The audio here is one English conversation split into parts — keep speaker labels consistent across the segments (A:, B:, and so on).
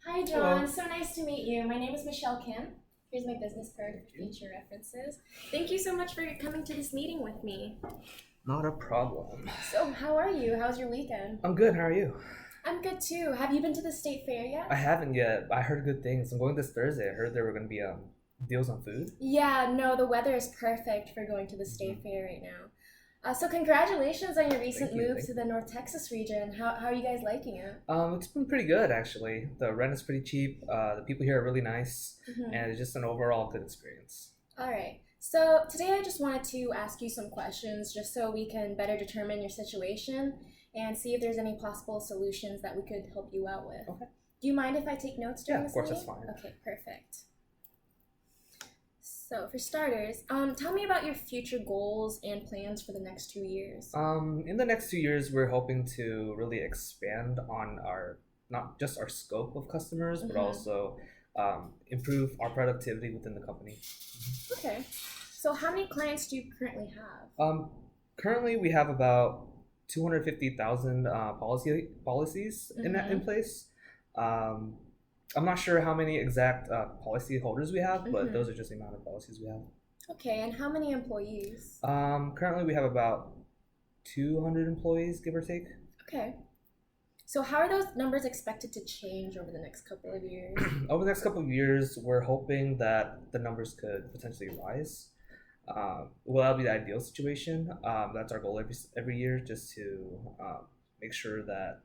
A: Hi, John.
B: Hello.
A: So nice to meet you. My name is Michelle Kim. Here's my business card for future references. Thank you so much for coming to this meeting with me.
B: Not a problem.
A: So, how are you? How's your weekend?
B: I'm good. How are you?
A: I'm good too. Have you been to the state fair
B: I
A: yet?
B: haven't yet. I heard good things. I'm going this Thursday. I heard there were going to be deals on food.
A: Yeah, no, the weather is perfect for going to the
B: Hmm.
A: state fair right now. So, congratulations on your
B: Thank
A: recent
B: you.
A: move
B: Thank
A: to
B: you.
A: the North Texas region. How are you guys liking it?
B: It's been pretty good actually. The rent is pretty cheap. The people here are really nice,
A: Mm-hmm.
B: and it's just an overall good experience.
A: All right. So today I just wanted to ask you some questions just so we can better determine your situation and see if there's any possible solutions that we could help you out with.
B: Okay.
A: Do you mind if I take notes
B: Yeah,
A: during
B: of
A: this
B: course that's
A: meeting?
B: fine.
A: Okay, perfect. So for starters, tell me about your future goals and plans for the next 2 years.
B: In the next 2 years, we're hoping to really expand on our not just our scope of customers, but
A: Mm-hmm.
B: also improve our productivity within the company.
A: Okay. So how many clients do you currently have?
B: Um, Currently, we have about 250,000 policies in
A: Mm-hmm.
B: place. Um, I'm not sure how many exact policy holders we have, but
A: Mm-hmm.
B: those are just the amount of policies we have.
A: Okay, and how many employees?
B: Currently, we have about 200 employees, give or take.
A: Okay. So how are those numbers expected to change over the next couple of years?
B: Over the next couple of years, we're hoping that the numbers could potentially rise. Well, that'll be the ideal situation. That's our goal every year, just to make sure that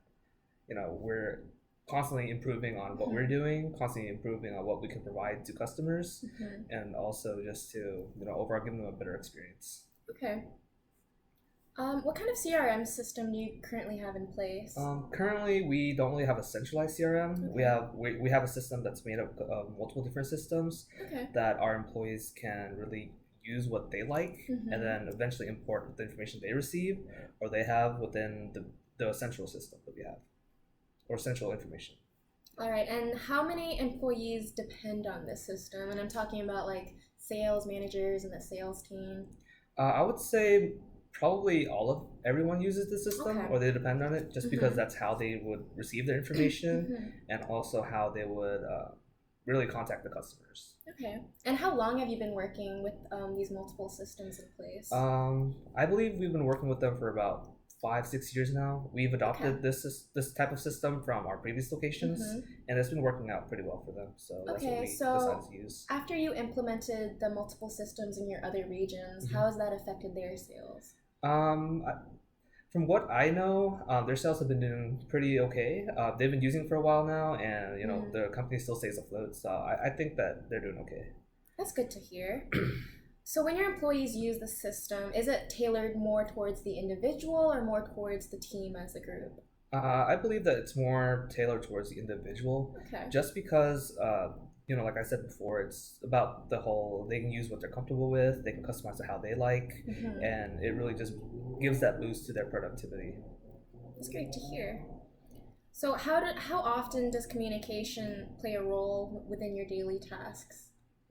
B: we're constantly improving on what we're
A: Mhm.
B: doing, constantly improving on what we can provide to customers,
A: Mhm.
B: and also just to overall give them a better experience.
A: Okay. What kind of CRM system do you currently have in place?
B: Currently, we don't really have a centralized CRM. We
A: Okay.
B: have we have a system that's made up of multiple different systems
A: Okay.
B: that our employees can really use what they like, and
A: Mhm.
B: then eventually import the information they receive or they have within the central system that we have, or central information.
A: All right. And how many employees depend on this system? And I'm talking about like sales managers and the sales team.
B: I would say probably all of everyone uses the system
A: Okay.
B: or they depend on it just because
A: Mhm.
B: that's how they would receive their information
A: Mhm.
B: and also how they would really contact the customers.
A: Okay. And how long have you been working with these multiple systems in place?
B: I believe we've been working with them for about 5, 6 years now. We've
A: Okay.
B: adopted this type of system from our previous locations,
A: Mhm.
B: and it's been working out pretty well for them. So that's what
A: Okay.
B: we decided
A: So
B: to use.
A: after you implemented the multiple systems in your other regions, how
B: Mhm.
A: has that affected their sales?
B: I, from what I know, their sales have been doing pretty okay. They've been using it for a while now, and
A: Mm,
B: the company still stays afloat. So I think that they're doing okay.
A: that's good to hear. So, when your employees use the system, is it tailored more towards the individual or more towards the team as a group?
B: I believe that it's more tailored towards the individual,
A: Okay.
B: just because, like I said before, it's about the whole they can use what they're comfortable with, they can customize it how they like,
A: Hmm.
B: and it really just gives that boost to their productivity.
A: That's great to hear. So, how often does communication play a role within your daily tasks?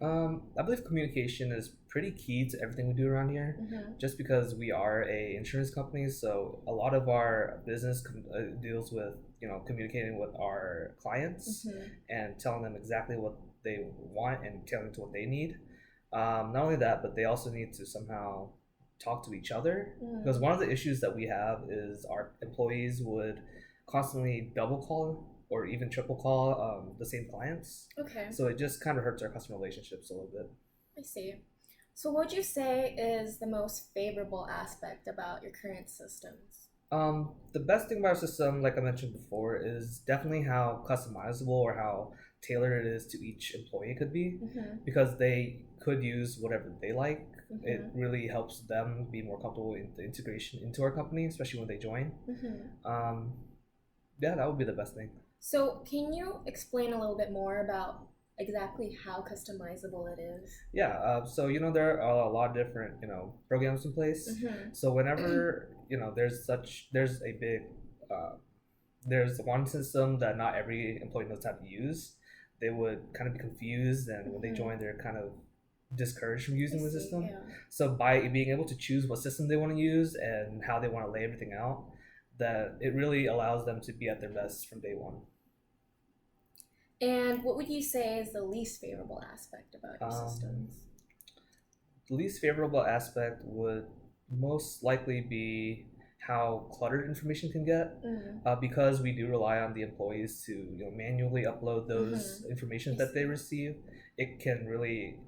B: I believe communication is pretty key to everything we do around here,
A: Hmm.
B: just because we are a insurance company. So a lot of our business deals with communicating with our clients
A: Hmm.
B: and telling them exactly what they want and telling them to what they need. Not only that, but they also need to somehow talk to each other, because
A: Mm.
B: one of the issues that we have is our employees would constantly double call or even triple call the same clients,
A: Okay,
B: so it just kind of hurts our customer relationships a little bit.
A: I see. So, what would you say is the most favorable aspect about your current systems?
B: The best thing about our system, like I mentioned before, is definitely how customizable or how tailored it is to each employee it could be,
A: Hmm.
B: because they could use whatever they like. It
A: Hmm.
B: really helps them be more comfortable in the integration into our company, especially when they join.
A: Hmm.
B: Um, yeah, that would be the best thing.
A: So, can you explain a little bit more about exactly how customizable it is?
B: Yeah, so there are a lot of different programs in place.
A: Mm-hmm.
B: So whenever there's a big uh, there's one system that not every employee knows how to use, they would kind of be confused, and when they
A: Mm-hmm.
B: join, they're kind of discouraged from
A: I
B: using the
A: see.
B: system.
A: Yeah.
B: So by being able to choose what system they want to use and how they want to lay everything out, that it really allows them to be at their best from day one.
A: And what would you say is the least favorable aspect about your systems?
B: The least favorable aspect would most likely be how cluttered information can get, because we do rely on the employees to manually upload those information
A: I
B: that they
A: see.
B: receive. It can really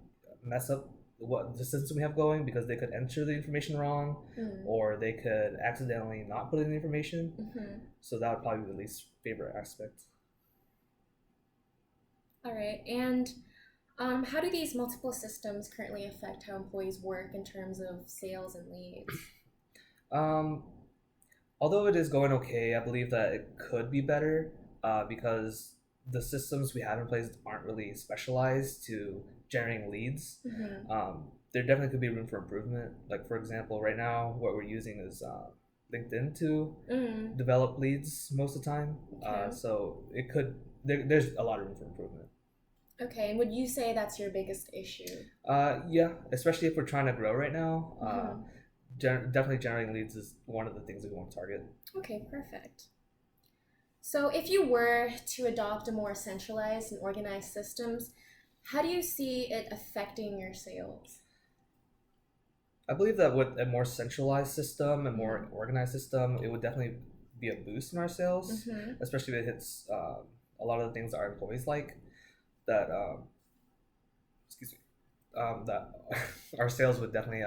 B: mess up what the system we have going because they could enter the information wrong, or they could accidentally not put in the information. So that would probably be the least favorite aspect.
A: All right. And how do these multiple systems currently affect how employees work in terms of sales and leads?
B: Um, Although it is going okay, I believe that it could be better, because the systems we have in place aren't really specialized to generating leads. There definitely could be room for improvement. Like, for example, right now, what we're using is LinkedIn to develop leads most of the time.
A: Okay.
B: So it could, there's a lot of room for improvement.
A: Okay, and would you say that's your biggest issue?
B: Yeah, especially if we're trying to grow right now. Definitely generating leads is one of the things we want to target.
A: Okay, perfect. So if you were to adopt a more centralized and organized systems, how do you see it affecting your sales?
B: I believe that with a more centralized system and more organized system, it would definitely be a boost in our sales, especially if it hits a lot of the things that our employees like. That excuse me, that our sales would definitely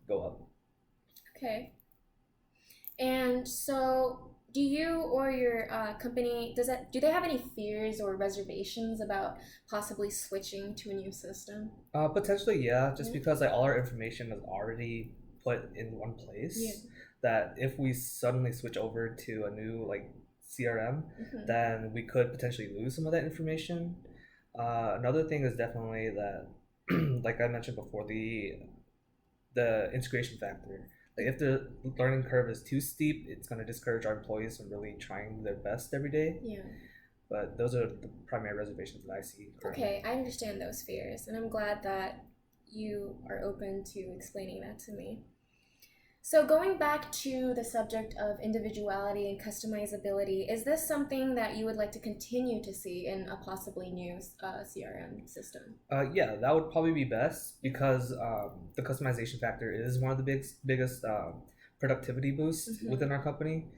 B: go up.
A: Okay. And so, do you or your company do they have any fears or reservations about possibly switching to a new system?
B: Potentially, yeah, just because like all our information is already put in one place.
A: Yeah.
B: That if we suddenly switch over to a new like CRM, then we could potentially lose some of that information. Another thing is definitely that, like I mentioned before, the integration factor. Like if the learning curve is too steep, it's going to discourage our employees from really trying their best every day.
A: Yeah.
B: But those are the primary reservations that I see currently.
A: Okay, I understand those fears, and I'm glad that you are open to explaining that to me. So going back to the subject of individuality and customizability, is this something that you would like to continue to see in a possibly new CRM system?
B: Yeah, that would probably be best because the customization factor is one of the biggest productivity boosts within our company,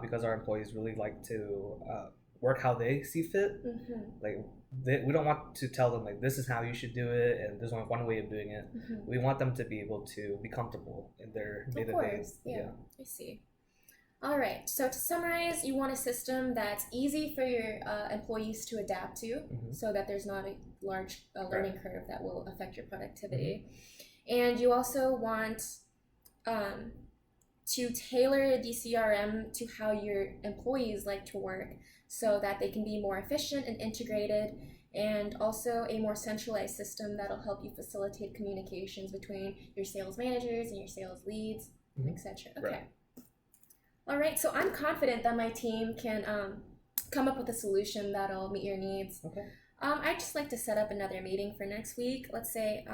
B: because our employees really like to work how they see fit. Like we don't want to tell them like this is how you should do it and there's only one way of doing it. We want them to be able to be comfortable in their day to day.
A: Yeah, I see. All right, so to summarize, you want a system that's easy for your employees to adapt to, so that there's not a large learning curve that will affect your productivity. And you also want to tailor the CRM to how your employees like to work so that they can be more efficient and integrated, and also a more centralized system that'll help you facilitate communications between your sales managers and your sales leads, etc. Okay.
B: Right.
A: All right, so I'm confident that my team can come up with a solution that'll meet your needs.
B: Okay.
A: I'd just like to set up another meeting for next week. Let's say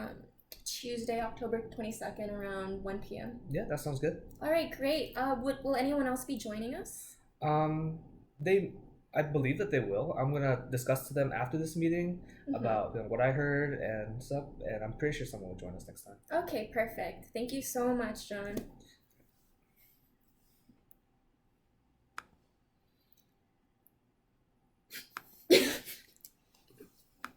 A: Tuesday, October 22nd, around 1 p.m.
B: Yeah, that sounds good.
A: All right, great. Will anyone else be joining us?
B: I believe that they will. I'm gonna discuss to them after this meeting about what I heard and stuff, and I'm pretty sure someone will join us next time.
A: Okay, perfect. Thank you so much, John.